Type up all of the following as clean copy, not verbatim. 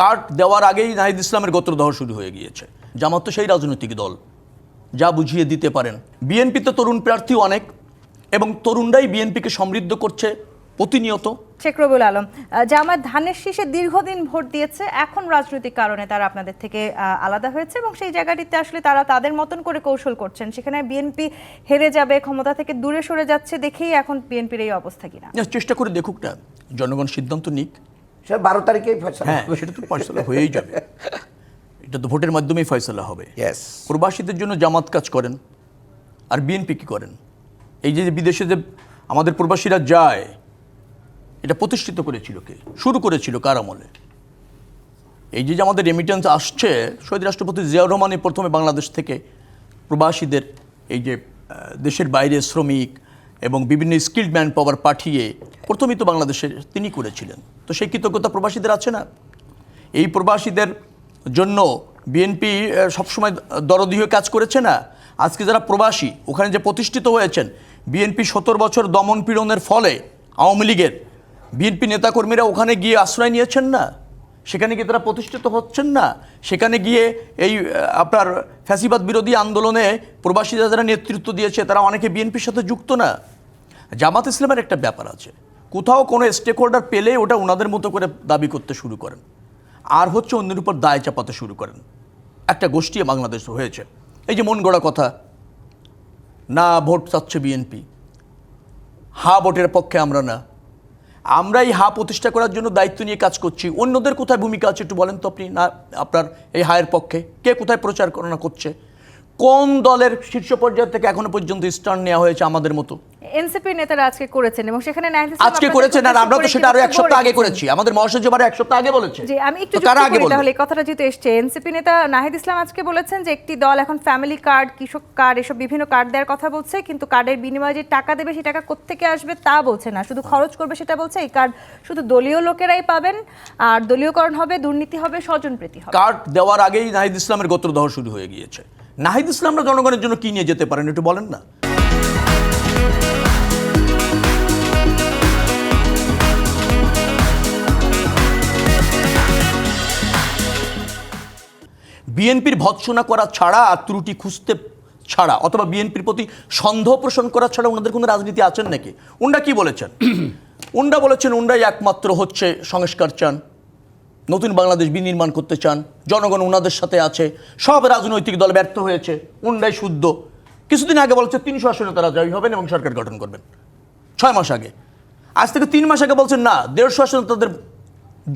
Card দেওয়ার আগেই নাহিদ ইসলামের গোত্রদহ শুরু হয়ে গিয়েছে। জামাত তো সেই রাজনৈতিক দল, যা বুঝিয়ে দিতে পারেন। বিএনপিতে তরুণ প্রার্থী অনেক এবং তরুণরাই বিএনপিকে সমৃদ্ধ করছে প্রতিনিয়ত। শেখ রবিউল আলম, জামাত ধানের শীষে দীর্ঘদিন ভোট দিয়েছে, এখন রাজনৈতিক কারণে তারা আপনাদের থেকে আলাদা হয়েছে এবং সেই জায়গাটিতে আসলে তারা তাদের মতন করে কৌশল করছেন। সেখানে বিএনপি হেরে যাবে, ক্ষমতা থেকে দূরে সরে যাচ্ছে দেখেই এখন বিএনপির এই অবস্থা কিনা? চেষ্টা করে দেখুক না, জনগণ সিদ্ধান্ত নিক। সে 12 তারিখেই ফয়সালা। হ্যাঁ, সেটা তো ফয়সালা হয়েই যাবে। এটা তো ভোটের মাধ্যমেই ফয়সালা হবে। প্রবাসীদের জন্য জামাত কাজ করেন, আর বিএনপি কি করেন? এই যে বিদেশে যে আমাদের প্রবাসীরা যায়, এটা প্রতিষ্ঠিত করেছিল কে? শুরু করেছিল কার আমলে? এই যে আমাদের রেমিটেন্স আসছে, শহীদ রাষ্ট্রপতি জিয়াউর রহমানই প্রথমে বাংলাদেশ থেকে প্রবাসীদের এই যে দেশের বাইরে শ্রমিক এবং বিভিন্ন স্কিল্ড ম্যান পাওয়ার পাঠিয়ে প্রথমেই তো বাংলাদেশে তিনি করেছিলেন। তো সেই কৃতজ্ঞতা প্রবাসীদের আছে না? এই প্রবাসীদের জন্য বিএনপি সবসময় দরদি হয়ে কাজ করেছে না? আজকে যারা প্রবাসী ওখানে যে প্রতিষ্ঠিত হয়েছেন, বিএনপি 17 বছর দমন পীড়নের ফলে আওয়ামী লীগের বিএনপি নেতাকর্মীরা ওখানে গিয়ে আশ্রয় নিয়েছেন না? সেখানে গিয়ে তারা প্রতিষ্ঠিত হচ্ছেন না? সেখানে গিয়ে এই আপনার ফ্যাসিবাদ বিরোধী আন্দোলনে প্রবাসীরা যারা নেতৃত্ব দিয়েছে তারা অনেকে বিএনপির সাথে যুক্ত না। জামাত ইসলামের একটা ব্যাপার আছে, কোথাও কোনো স্টেক হোল্ডার পেলে ওটা ওনাদের মতো করে দাবি করতে শুরু করেন, আর হচ্ছে অন্যের উপর দায় চাপাতে শুরু করেন। একটা গোষ্ঠী বাংলাদেশ হয়েছে, এই যে মন গড়া কথা, না ভোট চাচ্ছে বিএনপি, হা ভোটের পক্ষে আমরা না, আমরা এই হা প্রতিষ্ঠা করার জন্য দায়িত্ব নিয়ে কাজ করছি। অন্যদের কোথায় ভূমিকা আছে একটু বলেন তো আপনি? না আপনার এই হায়ের পক্ষে কে কোথায় প্রচার করছে? কোন দলের শীর্ষ পর্যায় থেকে এখনো পর্যন্ত স্ট্যান্ড নেওয়া হয়েছে আমাদের মতো? এনসিপি নেতারা আজকে করেছেন এবং সেখানে আজকে করেছেন, আর আমরা তো সেটা আরো 1 সপ্তাহ আগে করেছি। আমাদের মহাসচিব আরো 1 সপ্তাহ আগে বলেছে। জি, আমি একটু যুক্ত করি তাহলে এই কথাটা যেহেতু এসছে। এনসিপি নেতা নাহিদ ইসলাম আজকে বলেছেন যে একটি দল এখন ফ্যামিলি কার্ড, কৃষক কার্ড, এসব বিভিন্ন কার্ড দেওয়ার কথা বলছে, কিন্তু কার্ডের বিনিময়ে যে টাকা দেবে সেই টাকা কোত্থেকে আসবে তা বলছে না, শুধু খরচ করবে সেটা বলছে। এই কার্ড শুধু দলীয় লোকেরাই পাবেন, আর দলীয়করণ হবে, দুর্নীতি হবে, স্বজনপ্রীতি হবে। কার্ড দেওয়ার আগেই নাহিদ ইসলামের গোত্রদহ শুরু হয়ে গিয়েছে। নাহিদ ইসলামরা জনগণের জন্য কি নিয়ে যেতে পারেন একটু বলেন না? বিএনপির ভৎসনা করা ছাড়া আর ত্রুটি খুঁজতে ছাড়া অথবা বিএনপির প্রতি সন্দেহ পোষণ করা ছাড়া ওনাদের কোনো রাজনীতি আছেন নাকি? উন্ডা কি বলেছেন? উন্ডা বলেছেন উন্ডাই একমাত্র হচ্ছে সংস্কার চান, নতুন বাংলাদেশ বিনির্মাণ করতে চান, জনগণ ওনাদের সাথে আছে, সব রাজনৈতিক দল ব্যর্থ হয়েছে, উন্ডাই শুদ্ধ। কিছুদিন আগে বলছে 300 আসনে তারা জয়ী হবেন এবং সরকার গঠন করবেন, 6 মাস আগে। আজ থেকে 3 মাস আগে বলছেন না 150 আসনে তাদের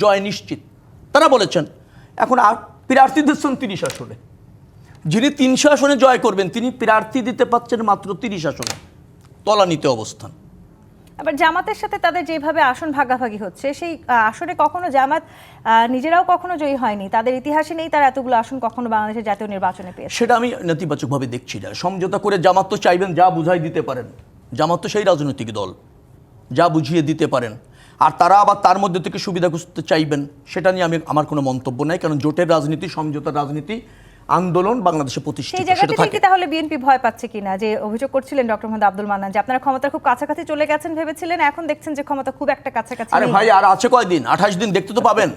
জয় নিশ্চিত, তারা বলেছেন। এখন আর প্রার্থী দিচ্ছেন 30 আসনে। যিনি 300 আসনে জয় করবেন তিনি প্রার্থী দিতে পাচ্ছেন মাত্র 30 আসনে, তলানিতে অবস্থান। আবার জামাতের সাথে তাদের যেভাবে আসন ভাগাভাগি হচ্ছে, সেই আসনে কখনো জামাত নিজেরাও কখনো জয়ী হয়নি, তাদের ইতিহাসে নেই তারা এতগুলো আসন কখনো বাংলাদেশের জাতীয় নির্বাচনে পেয়েছে। সেটা আমি নেতিবাচকভাবে দেখছি না। সমঝোতা করে জামাত তো চাইবেন যা বুঝাই দিতে পারেন, জামাত তো সেই রাজনৈতিক দল যা বুঝিয়ে দিতে পারেন, আর তারা আবার তার মধ্যে থেকে সুবিধা খুঁজতে চাইবেন, সেটা নিয়ে আমার কোনো মন্তব্য নাই। কারণ জোটের রাজনীতি, সমঝোতার রাজনীতি, আন্দোলন বাংলাদেশে প্রতিষ্ঠিত। সেই জায়গাটা থেকে তাহলে বিএনপি ভয় পাচ্ছে কিনা? যে অভিযোগ করছিলেন ডক্টর মোহাম্মদ আব্দুল মান্নান যে আপনারা ক্ষমতার খুব কাছাকাছি চলে গেছেন ভেবেছিলেন, এখন দেখছেন যে ক্ষমতা খুব একটা কাছাকাছি। আরে ভাই, আর আছে কয়দিন? 28 দিন দেখতে তো পাবেন।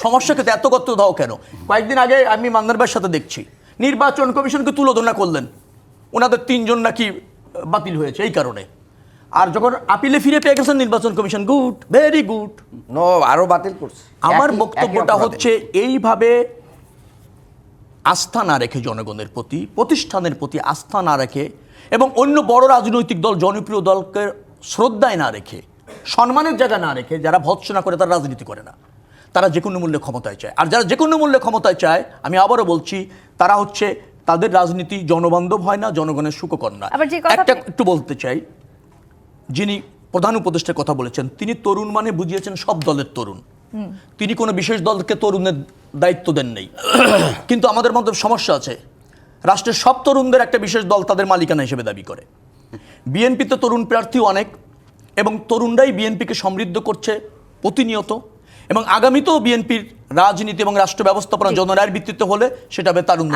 সমস্যা কিন্তু এত কত দাও কেন? কয়েকদিন আগে আমি মান্নার ভাইয়ের সাথে দেখছি নির্বাচন কমিশনকে তুলোধনা করলেন, ওনাদের 3 জন নাকি বাতিল হয়েছে এই কারণে। আর যখন আপিলে ফিরে পেয়ে গেছেন নির্বাচন commission, good, very good, no আরো বাতিল করছে। আমার বক্তব্যটা হচ্ছে এইভাবে আস্থা না রেখে, জনগণের প্রতি, প্রতিষ্ঠানের প্রতি আস্থা না রেখে এবং অন্য বড় রাজনৈতিক দল, জনপ্রিয় দলকে শ্রদ্ধায় না রেখে, সম্মানের জায়গা না রেখে যারা ভৎসনা করে তারা রাজনীতি করে না। তারা যে কোনো মূল্যে ক্ষমতায় চায়, আর যারা যে কোনো মূল্যে ক্ষমতায় চায়, আমি আবারও বলছি, তারা হচ্ছে তাদের রাজনীতি জনবান্ধব হয় না, জনগণের সুখকর না। একটা একটু বলতে চাই, যিনি প্রধান উপদেষ্টার কথা বলেছেন তিনি তরুণ মানে বুঝিয়েছেন সব দলের তরুণ, তিনি কোনো বিশেষ দলকে তরুণের দায়িত্ব দেন নেই। কিন্তু আমাদের মধ্যে সমস্যা আছে, রাষ্ট্রের সব তরুণদের একটা বিশেষ দল তাদের মালিকানা হিসেবে দাবি করে। বিএনপিতে তরুণ প্রার্থী অনেক এবং তরুণরাই বিএনপিকে সমৃদ্ধ করছে প্রতিনিয়ত, এবং আগামীতেও বিএনপির রাজনীতি এবং রাষ্ট্র ব্যবস্থাপনা জনরায়ের ভিত্তিতে হলে সেটা হবে তারুণ্য।